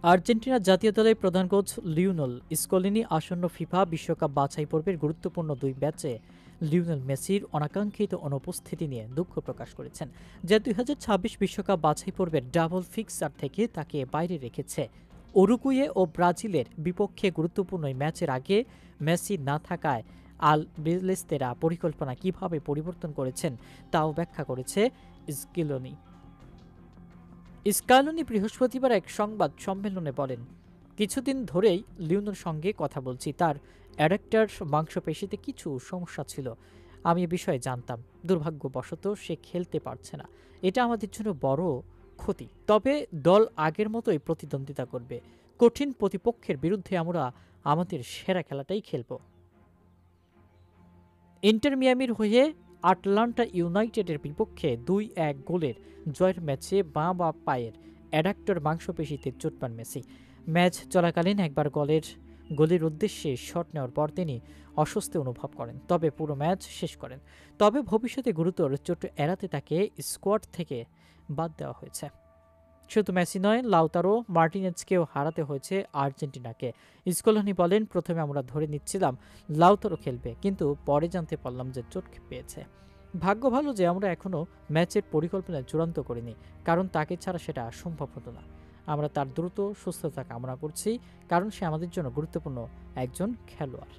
আর্জেন্টিনার জাতীয় দলের প্রধান কোচ লিওনেল স্কলিনি আসন্ন ফিফা বিশ্বকাপ বাছাই পর্বের গুরুত্বপূর্ণ দুই ম্যাচে লিওনেল মেসির অনাকাঙ্ক্ষিত অনুপস্থিতি নিয়ে দুঃখ প্রকাশ করেছেন, যা ২০২৬ বিশ্বকাপ বাছাই পর্বের ডাবল ফিক্সার থেকে তাকে বাইরে রেখেছে। উরুগুয়ে ও ব্রাজিলের বিপক্ষে গুরুত্বপূর্ণ এই ম্যাচের আগে মেসি না থাকায় আল বিলেস্তেরা পরিকল্পনা কিভাবে পরিবর্তন করেছেন তাও ব্যাখ্যা করেছে স্কিলোনি। স্কালোনি বৃহস্পতিবার এক সংবাদ সম্মেলনে বলেন, কিছুদিন ধরেই লিওনের সঙ্গে কথা বলছি। তার অ্যাডাক্টার মাংসপেশিতে কিছু সমস্যা ছিল। আমি এ বিষয়ে জানতাম। দুর্ভাগ্যবশত সে খেলতে পারছে না। এটা আমাদের জন্য বড় ক্ষতি। তবে দল আগের মতোই প্রতিদ্বন্দ্বিতা করবে। কঠিন প্রতিপক্ষের বিরুদ্ধে আমরা আমাদের সেরা খেলাটাই খেলব। ইন্টার মিয়ামির হয়ে আটলান্টা ইউনাইটেডের বিপক্ষে ২-১ গোলের জয়ের ম্যাচে বাঁ পায়ের অ্যাডাক্টর মাংসপেশিতে চোট পান মেসি। ম্যাচ চলাকালীন একবার গোলের উদ্দেশ্যে শট নেওয়ার পর তিনি অস্বস্তি অনুভব করেন, তবে পুরো ম্যাচ শেষ করেন। তবে ভবিষ্যতে গুরুতর চোট এড়াতে তাকে স্কোয়াড থেকে বাদ দেওয়া হয়েছে। শুধু মেসি নয়, লাউতারো মার্টিনেজকেও হারাতে হয়েছে আর্জেন্টিনাকে। স্কলোনি বলেন, প্রথমে আমরা ধরে নিচ্ছিলাম লাউতারো খেলবে, কিন্তু পরে জানতে পারলাম যে চোট পেয়েছে। ভাগ্য ভালো যে আমরা এখনও ম্যাচের পরিকল্পনা চূড়ান্ত করিনি, কারণ তাকে ছাড়া সেটা সম্ভব হতো না। আমরা তার দ্রুত সুস্থতা কামনা করছি, কারণ সে আমাদের জন্য গুরুত্বপূর্ণ একজন খেলোয়াড়।